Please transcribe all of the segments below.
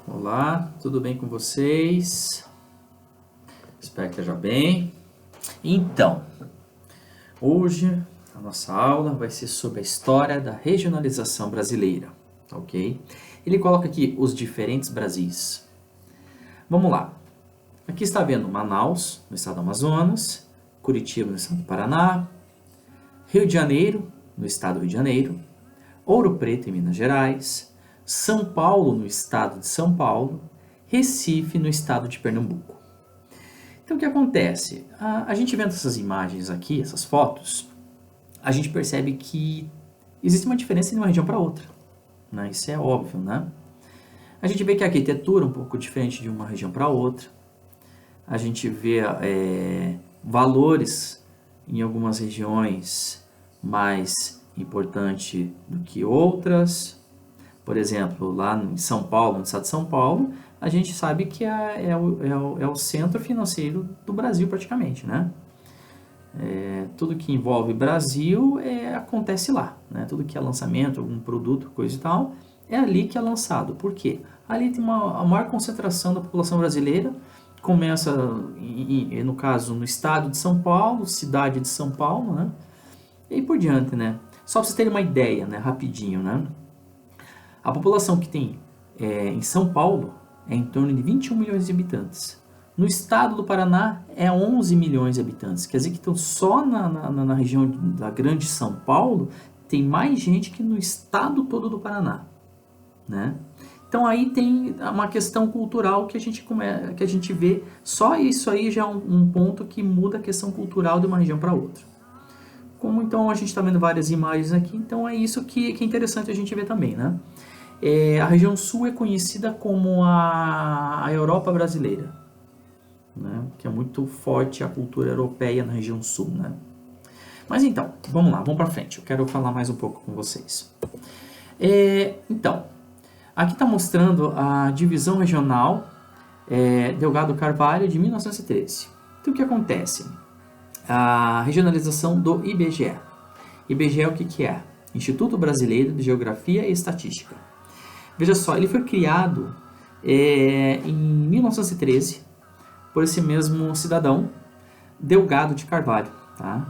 Olá, tudo bem com vocês? Espero que esteja bem. Então, hoje a nossa aula vai ser sobre a história da regionalização brasileira, ok? Ele coloca aqui os diferentes Brasis. Vamos lá. Aqui está vendo Manaus, no estado do Amazonas, Curitiba, no estado do Paraná, Rio de Janeiro, no estado do Rio de Janeiro, Ouro Preto, em Minas Gerais, São Paulo, no estado de São Paulo, Recife, no estado de Pernambuco. Então, o que acontece? A gente vendo essas imagens aqui, essas fotos, a gente percebe que existe uma diferença de uma região para outra, né? Isso é óbvio, né? A gente vê que a arquitetura é um pouco diferente de uma região para outra. A gente vê valores em algumas regiões mais importantes do que outras. Por exemplo, lá em São Paulo, no estado de São Paulo, a gente sabe que é o centro financeiro do Brasil praticamente, né? Tudo que envolve Brasil acontece lá, né? Tudo que é lançamento, algum produto, coisa e tal, é ali que é lançado. Por quê? Ali tem a maior concentração da população brasileira, começa, no caso, no estado de São Paulo, cidade de São Paulo, né? E aí por diante, né? Só para vocês terem uma ideia, né? Rapidinho, né? A população que tem em São Paulo é em torno de 21 milhões de habitantes. No estado do Paraná é 11 milhões de habitantes. Quer dizer que então, só na região da Grande São Paulo tem mais gente que no estado todo do Paraná, né? Então aí tem uma questão cultural que a gente vê. Só isso aí já é um ponto que muda a questão cultural de uma região para outra. Como então a gente está vendo várias imagens aqui, então é isso que é interessante a gente ver também, né? A região sul é conhecida como a Europa brasileira, né? Que é muito forte a cultura europeia na região sul, né? Mas então, vamos lá, vamos para frente. Eu quero falar mais um pouco com vocês. Então, aqui está mostrando a divisão regional Delgado Carvalho de 1913. Então, o que acontece? A regionalização do IBGE. IBGE o que é? Instituto Brasileiro de Geografia e Estatística. Veja só, ele foi criado em 1913 por esse mesmo cidadão, Delgado de Carvalho. Tá?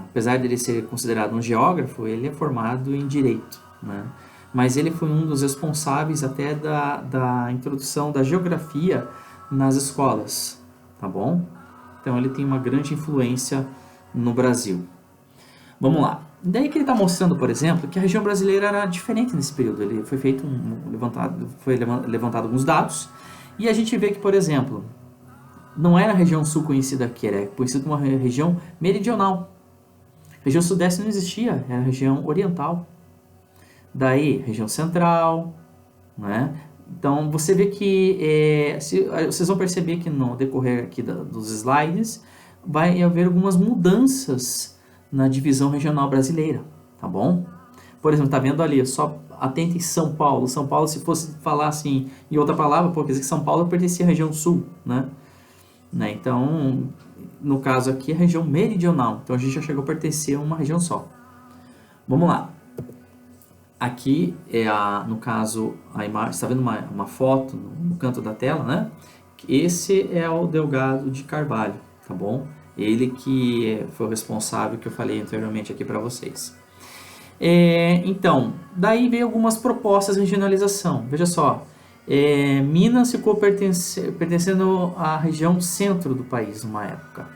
Apesar de ele ser considerado um geógrafo, ele é formado em Direito, né? Mas ele foi um dos responsáveis até da introdução da geografia nas escolas, tá bom? Então ele tem uma grande influência no Brasil. Vamos lá. Daí que ele está mostrando, por exemplo, que a região brasileira era diferente nesse período. Ele foi levantado alguns dados e a gente vê que, por exemplo, não era a região sul conhecida aqui, era conhecida como uma região meridional. A região sudeste não existia, era a região oriental. Daí, região central, né? Então, você vê que, vocês vão perceber que no decorrer aqui dos slides, vai haver algumas mudanças na divisão regional brasileira, tá bom? Por exemplo, tá vendo ali, só atente em São Paulo. São Paulo, se fosse falar assim, em outra palavra, quer dizer que São Paulo pertencia à região sul, né? Então, no caso aqui, a região meridional. Então, a gente já chegou a pertencer a uma região só. Vamos lá. Aqui no caso, a imagem, está vendo uma foto no canto da tela, né? Esse é o Delgado de Carvalho, tá bom? Ele que foi o responsável que eu falei anteriormente aqui para vocês. Então, daí veio algumas propostas de regionalização. Veja só, Minas ficou pertencendo à região centro do país numa época.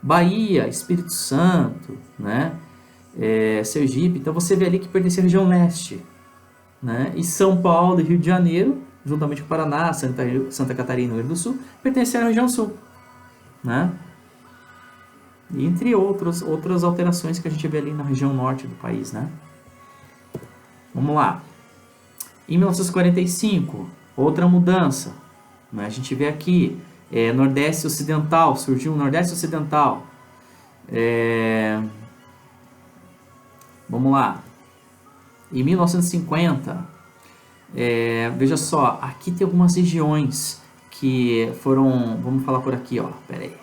Bahia, Espírito Santo, né? Sergipe, então você vê ali que pertencia à região leste, né? E São Paulo e Rio de Janeiro, juntamente com o Paraná, Santa Catarina e Rio Grande do Sul, pertenciam à região sul, né? E entre outras alterações que a gente vê ali na região norte do país, né? Vamos lá. Em 1945, outra mudança, né? A gente vê aqui, Nordeste Ocidental, surgiu o Nordeste Ocidental. Vamos lá. Em 1950, veja só, aqui tem algumas regiões que foram, vamos falar por aqui, ó, pera aí.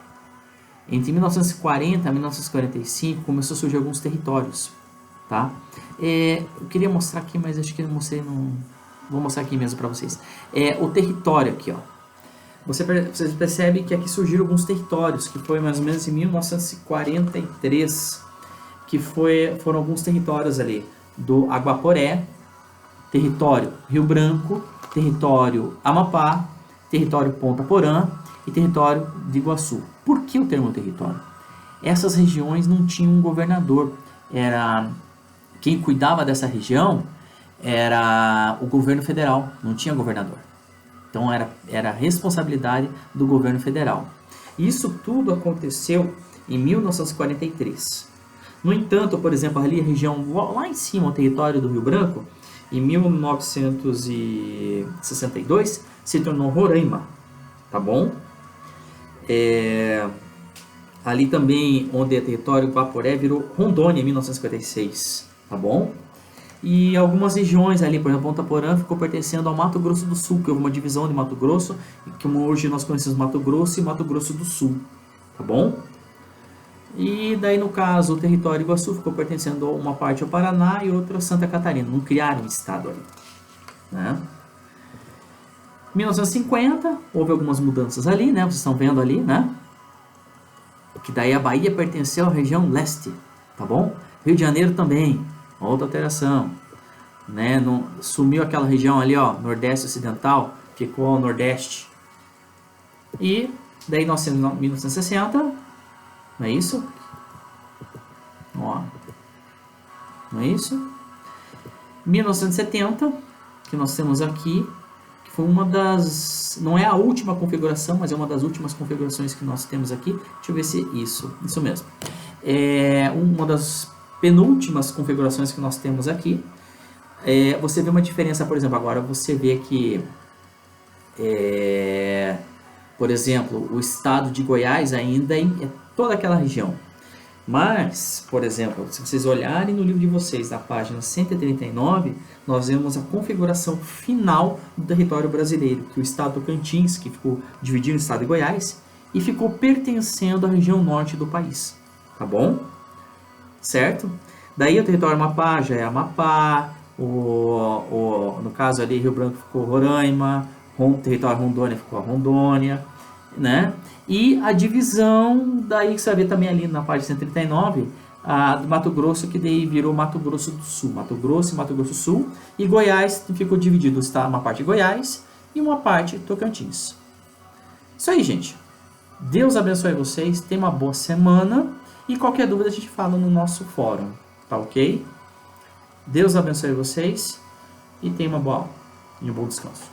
Entre 1940 e 1945 começou a surgir alguns territórios, tá? Eu queria mostrar aqui, mas acho que eu não mostrei vou mostrar aqui mesmo para vocês. É o território aqui, ó. Vocês percebem que aqui surgiram alguns territórios, que foi mais ou menos em 1943, que foram alguns territórios ali, do Aguaporé, território Rio Branco, território Amapá, território Ponta Porã e território de Iguaçu. Por que o termo território? Essas regiões não tinham um governador. Quem cuidava dessa região era o governo federal, não tinha governador. Então era responsabilidade do governo federal. Isso tudo aconteceu em 1943. No entanto, por exemplo, ali a região lá em cima, o território do Rio Branco, em 1962 se tornou Roraima, tá bom? Ali também, onde é território Guaporé, virou Rondônia em 1956, tá bom? E algumas regiões ali, por exemplo, Ponta Porã ficou pertencendo ao Mato Grosso do Sul, que houve uma divisão de Mato Grosso, que hoje nós conhecemos Mato Grosso e Mato Grosso do Sul, tá bom? E daí, no caso, o território Iguaçu ficou pertencendo uma parte ao Paraná e outra a Santa Catarina, não criaram um estado ali, né? Em 1950, houve algumas mudanças ali, né? Vocês estão vendo ali, né? Que daí a Bahia pertenceu à região leste, tá bom? Rio de Janeiro também, outra alteração, né? Sumiu aquela região ali, ó, nordeste ocidental, ficou ao nordeste. E daí nós temos 1960, não é isso? Ó, não é isso? 1970, que nós temos aqui, que foi uma das, não é a última configuração, mas é uma das últimas configurações que nós temos aqui. Deixa eu ver se isso mesmo. É uma das penúltimas configurações que nós temos aqui. Você vê uma diferença, por exemplo, agora você vê que, por exemplo, o estado de Goiás ainda é toda aquela região. Mas, por exemplo, se vocês olharem no livro de vocês, na página 139, nós vemos a configuração final do território brasileiro, que o estado do Tocantins, que ficou dividido no estado de Goiás, e ficou pertencendo à região norte do país, tá bom? Certo? Daí o território Amapá já é Amapá, no caso ali Rio Branco ficou Roraima, o território Rondônia ficou a Rondônia, né? E a divisão, daí você vai ver também ali na página 139, do Mato Grosso, que daí virou Mato Grosso do Sul, Mato Grosso e Mato Grosso do Sul, e Goiás ficou dividido, está uma parte de Goiás e uma parte Tocantins. Isso aí, gente. Deus abençoe vocês, tenha uma boa semana, e qualquer dúvida a gente fala no nosso fórum, tá ok? Deus abençoe vocês, e tenha uma boa aula, e um bom descanso.